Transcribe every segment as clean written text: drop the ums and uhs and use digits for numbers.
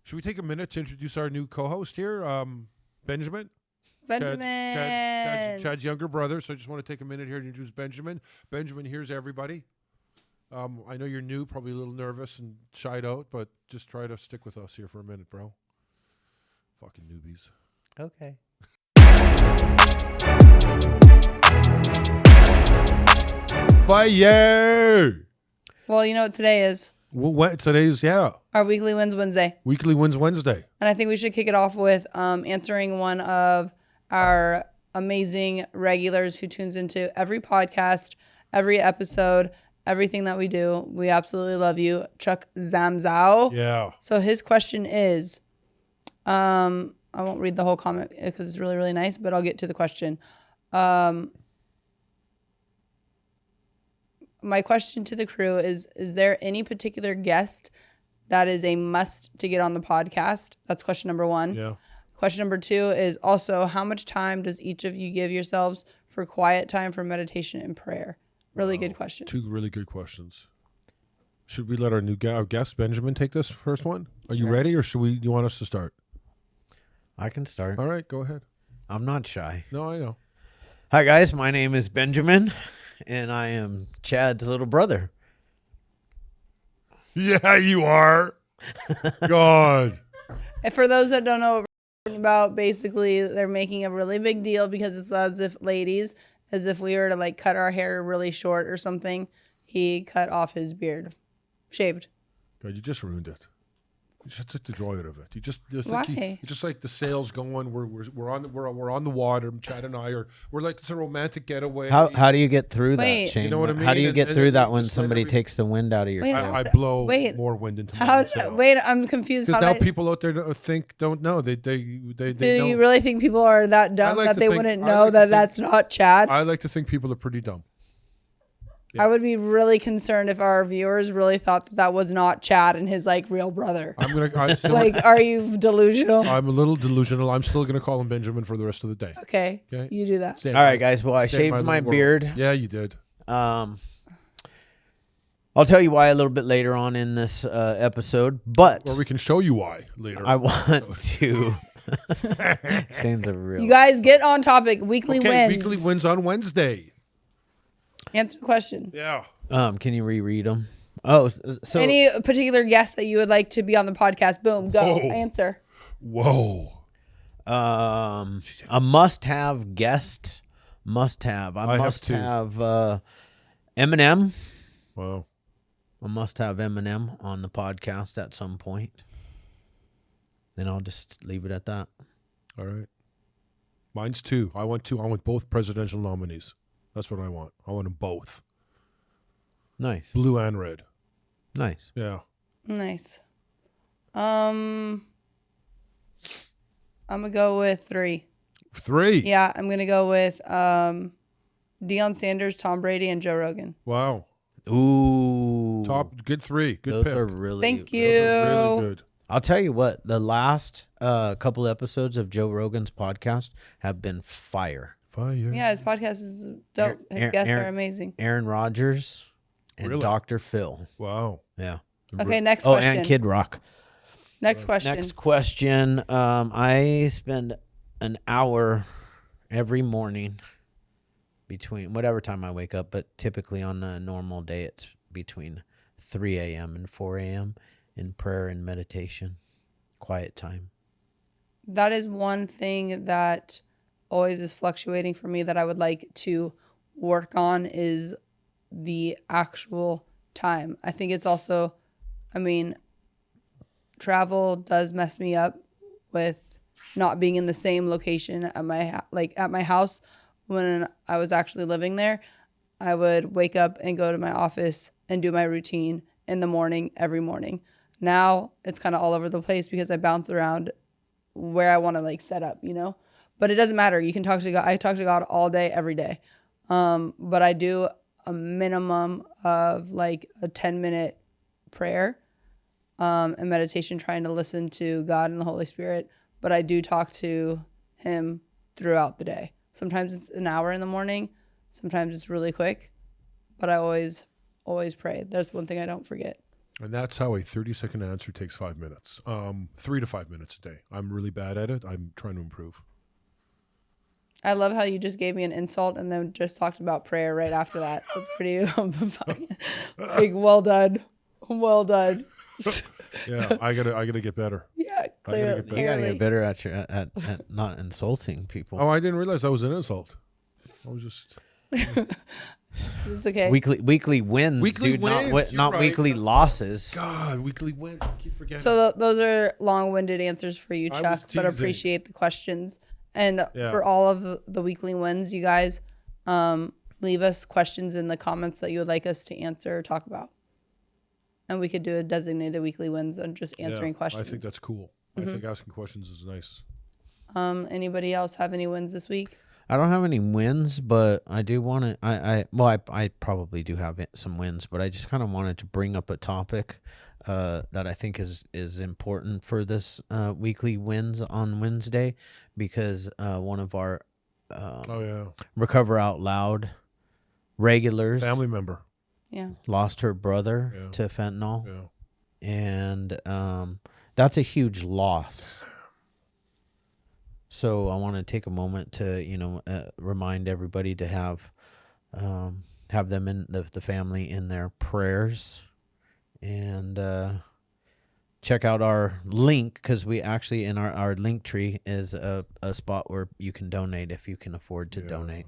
Should we take a minute to introduce our new co-host here, Benjamin? Chad's younger brother. So I just want to take a minute here to introduce Benjamin. Benjamin, here's everybody. I know you're new, probably a little nervous and shied out, but just try to stick with us here for a minute, bro. Fucking newbies. Okay. Fire! Well, you know what today is? Today's, Our Weekly Wins Wednesday. Weekly Wins Wednesday. And I think we should kick it off with answering one of our amazing regulars who tunes into every podcast, every episode, everything that we do. We absolutely love you, Chuck Zamzow. Yeah. So his question is, I won't read the whole comment because it's really, really nice, but I'll get to the question. My question to the crew is there any particular guest that is a must to get on the podcast? That's question number one. Yeah. Question number two is also, how much time does each of you give yourselves for quiet time for meditation and prayer? Really good questions. Two really good questions. Should we let our guest, Benjamin, take this first one? Are you ready, or you want us to start? I can start. All right, go ahead. I'm not shy. No, I know. Hi, guys. My name is Benjamin, and I am Chad's little brother. Yeah, you are. God. And for those that don't know what we're talking about, basically they're making a really big deal because it's as if we were to like cut our hair really short or something. He cut off his beard, shaved. God, you just ruined it. You just took the joy out of it. You just Why? It's just like the sails going. We're on the water. Chad and I we're like, it's a romantic getaway. How do you get through Wait. that, Shane? You know what I mean? How do you get And through that just when let somebody takes the wind out of your Wait, sail? I blow Wait. more wind into my sail. Wait, I'm confused. Because now people out there don't know. They Do don't. you really think people are that dumb like that to they think- wouldn't I know like to that think- that's not Chad? I like to think people are pretty dumb. I would be really concerned if our viewers really thought that was not Chad and his like real brother. I'm still, Like, are you delusional? I'm a little delusional. I'm still gonna call him Benjamin for the rest of the day. Okay, Okay. you do that. Stand All by- right, guys. Well, I stand shaved by my the world. beard. Yeah, you did. I'll tell you why a little bit later on in this episode, but Or we can show you why later. I want to. Shane's a real. You guys get on topic. Weekly wins. Weekly wins on Wednesday. Answer the question. Yeah. Can you reread them? Oh, so Any particular guest that you would like to be on the podcast? Boom, go. Whoa. Answer. Whoa. a must-have guest. Must-have. I have must two. have Eminem. Wow. I must have Eminem on the podcast at some point. Then I'll just leave it at that. All right. Mine's two. I want two. I want both presidential nominees. That's what I want. I want them both. Nice. Blue and red. Nice. Yeah. Nice. I'm gonna go with 3. 3. Yeah, I'm gonna go with Deion Sanders, Tom Brady, and Joe Rogan. Wow. Ooh. Good 3. Good Those pick. are really Thank Those you. are really good. I'll tell you what, the last couple episodes of Joe Rogan's podcast have been fire. Fire. Yeah, his podcast is dope. His guests are amazing. Aaron Rodgers and Really? Dr. Phil. Wow. Yeah. Okay, next Oh, question. and Kid Rock. Next question. Next question. I spend an hour every morning between whatever time I wake up, but typically on a normal day, it's between 3 a.m. and 4 a.m. in prayer and meditation, quiet time. That is one thing that always is fluctuating for me that I would like to work on is the actual time. I think it's also, travel does mess me up with not being in the same location at my house. When I was actually living there, I would wake up and go to my office and do my routine in the morning every morning. Now it's kind of all over the place because I bounce around where I want to set up, but it doesn't matter. You can talk to God. I talk to God all day, every day. But I do a minimum of a 10-minute prayer and meditation, trying to listen to God and the Holy Spirit. But I do talk to him throughout the day. Sometimes it's an hour in the morning. Sometimes it's really quick. But I always pray. That's one thing I don't forget. And that's how a 30-second answer takes 5 minutes. 3 to 5 minutes a day. I'm really bad at it. I'm trying to improve. I love how you just gave me an insult and then just talked about prayer right after that. That's pretty like, well done. Well done. Yeah, I gotta get better. Yeah, clearly. You gotta get better at at not insulting people. Oh, I didn't realize that was an insult. I was just It's okay. Weekly wins, Weekly dude. wins, Not you're weekly right. losses. God, weekly wins. I keep forgetting. So those are long-winded answers for you, I Chuck, was but teasing. appreciate the questions. And Yeah. for all of the weekly wins, you guys leave us questions in the comments that you would like us to answer or talk about. And we could do a designated weekly wins on just answering questions. I think that's cool. I think asking questions is nice. Anybody else have any wins this week? I don't have any wins, but I do want to. I probably do have some wins, but I just kind of wanted to bring up a topic that I think is important for this weekly wins on Wednesday, because one of our Recover Out Loud regulars, Family member. Yeah. lost her brother Yeah. to fentanyl, Yeah. and that's a huge loss. So I want to take a moment to remind everybody to have them in the family in their prayers, and check out our link, because we actually in our link tree is a spot where you can donate if you can afford to donate.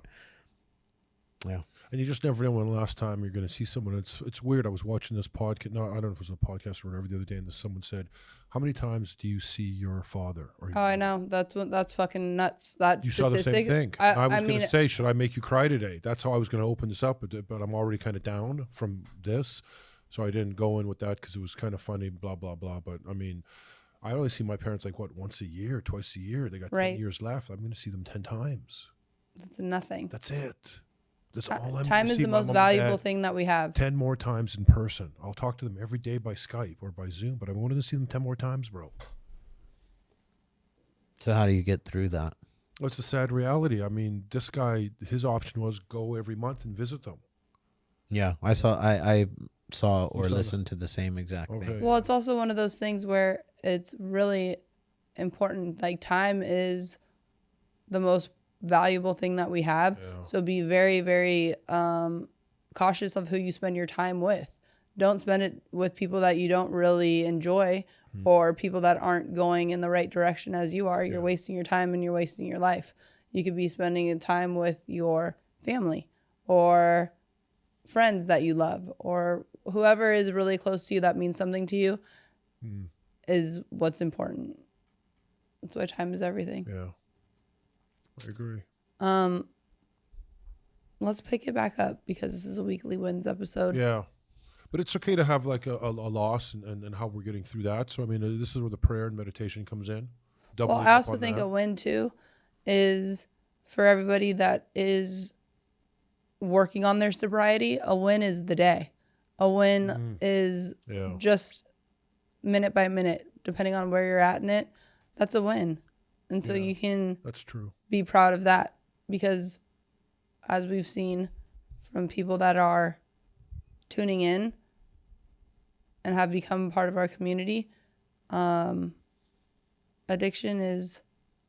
Yeah. And you just never know when the last time you're going to see someone. It's weird. I was watching this podcast. No, I don't know if it was a podcast or whatever the other day, and someone said, "How many times do you see your father?" Or Oh, I know. That's fucking nuts. That you saw the same statistic. thing. I was going mean, to say, should I make you cry today? That's how I was going to open this up, but I'm already kind of down from this, so I didn't go in with that because it was kind of funny. Blah blah blah. But I mean, I only see my parents like once a year, twice a year. They got 10 years left. I'm going to see them 10 times. That's nothing. That's it. That's all I'm Time is the most valuable thing that we have. 10 more times in person. I'll talk to them every day by Skype or by Zoom, but I wanted to see them 10 more times, bro. So how do you get through that? Well, it's a sad reality. I mean, this guy, his option was go every month and visit them. Yeah, I saw or saw listened to the same exact thing. Okay. Well, it's also one of those things where it's really important. Like, time is the most valuable thing that we have. Yeah. So be very, very cautious of who you spend your time with. Don't spend it with people that you don't really enjoy or people that aren't going in the right direction as you are. You're wasting your time and you're wasting your life. You could be spending time with your family or friends that you love, or whoever is really close to you that means something to you is what's important. That's why time is everything. Yeah. I agree. Let's pick it back up because this is a weekly wins episode. Yeah. But it's okay to have like a loss and how we're getting through that. So, I mean, this is where the prayer and meditation comes in. Well, I also think a win too is for everybody that is working on their sobriety. A win is the day. A win is just minute by minute, depending on where you're at in it. That's a win. And so you can that's true. Be proud of that, because as we've seen from people that are tuning in and have become part of our community, addiction is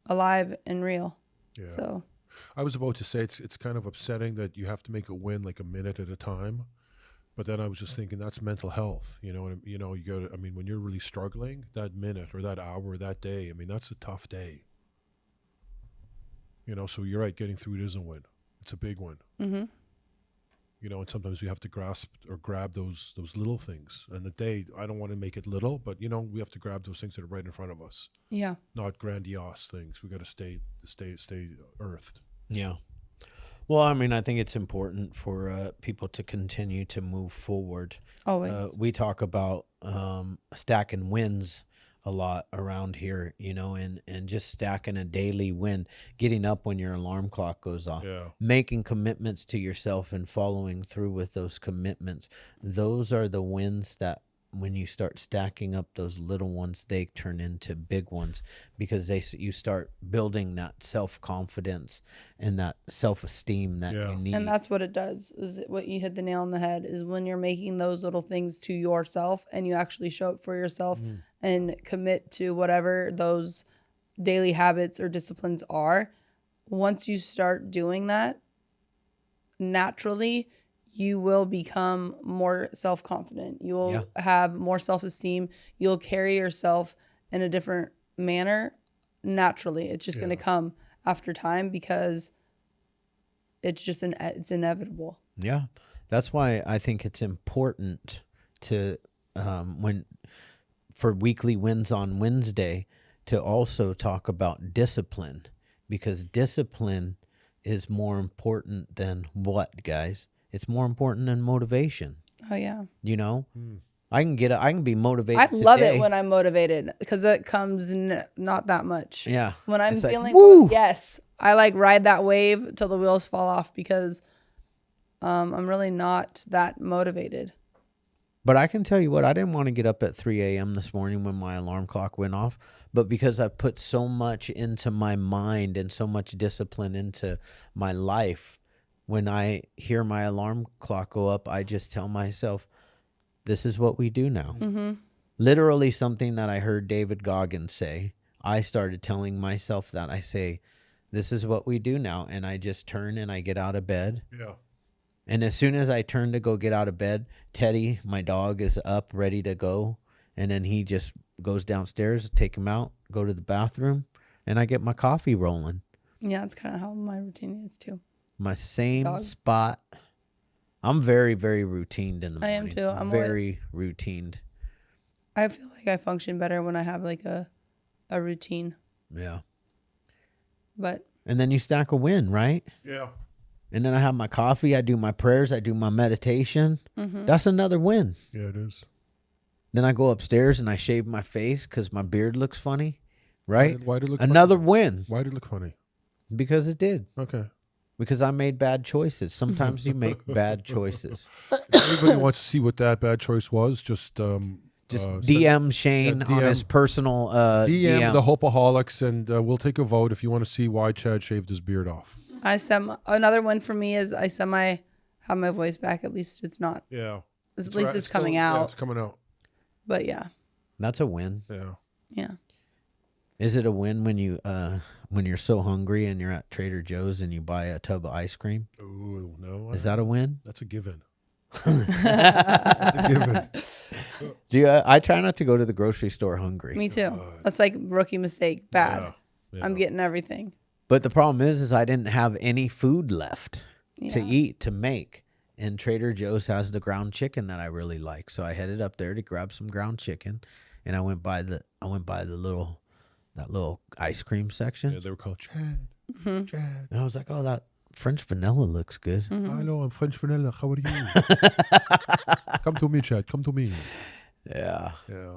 alive and real. Yeah. So I was about to say it's kind of upsetting that you have to make a win like a minute at a time. But then I was just thinking that's mental health, you know. And, you know, you got. I mean, when you're really struggling, that minute or that hour or that day, I mean, that's a tough day. You know, so you're right. Getting through it is a win. It's a big win. mm-hmm. You know, and sometimes we have to grasp or grab those little things. And the day, I don't want to make it little, but you know, we have to grab those things that are right in front of us. Yeah. Not grandiose things. We got to stay earthed. Yeah. Well, I mean, I think it's important for people to continue to move forward. Always. We talk about stacking wins a lot around here, you know, and just stacking a daily win, getting up when your alarm clock goes off, making commitments to yourself and following through with those commitments. Those are the wins that when you start stacking up those little ones, they turn into big ones because you start building that self-confidence and that self-esteem that you need. And that's what it does. Is what you hit the nail on the head is when you're making those little things to yourself and you actually show up for yourself and commit to whatever those daily habits or disciplines are. Once you start doing that, naturally you will become more self-confident. You will have more self-esteem. You'll carry yourself in a different manner naturally. It's just going to come after time because it's just it's inevitable. Yeah. That's why I think it's important to for weekly wins on Wednesday to also talk about discipline, because discipline is more important than what, guys? It's more important than motivation. Oh yeah. You know, I can be motivated. I love today. it when I'm motivated because it comes not that much. Yeah. When I'm It's feeling, woo! yes, I like ride that wave till the wheels fall off because I'm really not that motivated. But I can tell you what, I didn't want to get up at 3 a.m. this morning when my alarm clock went off. But because I put so much into my mind and so much discipline into my life, when I hear my alarm clock go up, I just tell myself, this is what we do now. Mm-hmm. Literally something that I heard David Goggins say. I started telling myself that. I say, this is what we do now. And I just turn and I get out of bed. Yeah. And as soon as I turn to go get out of bed, Teddy, my dog, is up, ready to go. And then he just goes downstairs, take him out, go to the bathroom, and I get my coffee rolling. Yeah, that's kind of how my routine is too. My same spot. I'm very, very routined in the morning. I am too. I'm very routined. I feel like I function better when I have like a routine. Yeah. But And then you stack a win, right? Yeah. And then I have my coffee, I do my prayers, I do my meditation. That's another win. Yeah, it is. Then I go upstairs and I shave my face because my beard looks funny, right? Why did it look Another funny? win. Why did it look funny? Because it did. Okay. Because I made bad choices. Sometimes you make bad choices. If anybody wants to see what that bad choice was, just DM Shane on his personal DM the Hopeaholics, and we'll take a vote if you want to see why Chad shaved his beard off. Another one for me is I have my voice back. At least it's not. Yeah. At least it's coming out. Yeah, it's coming out. But yeah. That's a win. Yeah. Yeah. Is it a win when you're so hungry and you're at Trader Joe's and you buy a tub of ice cream? Ooh, no. Is that a win? That's a given. That's a given. I try not to go to the grocery store hungry. Me too. That's like rookie mistake. Bad. Yeah. I'm getting everything. But the problem is I didn't have any food left to eat, to make. And Trader Joe's has the ground chicken that I really like. So I headed up there to grab some ground chicken, and I went by the little ice cream section. Yeah, they were called Chad. Chad. And I was like, oh, that French vanilla looks good. Hello, I'm French vanilla. How are you? Come to me, Chad. Come to me. Yeah. Yeah.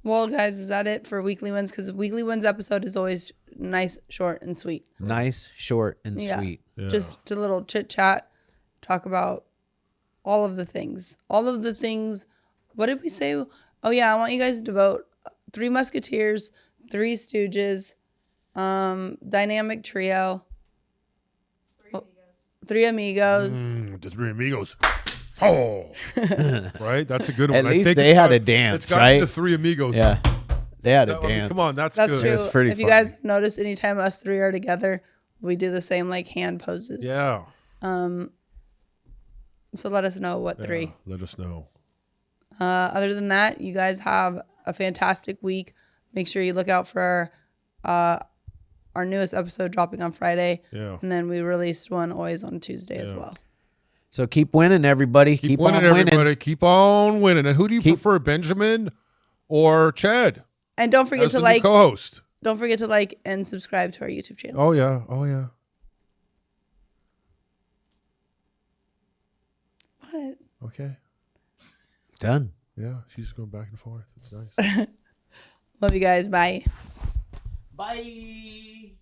Well, guys, is that it for Weekly Wins? Because Weekly Wins episode is always nice, short, and sweet. Nice, short, and sweet. Yeah. Just a little chit chat. Talk about all of the things. All of the things. What did we say? Oh, yeah. I want you guys to vote. 3 Musketeers, 3 Stooges, Dynamic Trio, 3 Amigos. The 3 Amigos. Oh, right. That's a good one. At least they had a dance, it's got right? The 3 Amigos. Yeah, they had a I mean, dance. come on, that's That's good. true. It's pretty if you funny. guys notice, anytime us 3 are together, we do the same like hand poses. Yeah. So let us know what 3. Yeah, let us know. Other than that, you guys have a fantastic week. Make sure you look out for our newest episode dropping on Friday. Yeah. And then we released one always on Tuesday as well. So keep winning, everybody. Keep winning, on winning. everybody. Keep on winning. And who do you prefer, Benjamin or Chad? And don't forget as to the new like co-host. Don't forget to like and subscribe to our YouTube channel. Oh yeah. Oh yeah. What? Okay. Done. Yeah, she's going back and forth. It's nice. Love you guys. Bye. Bye.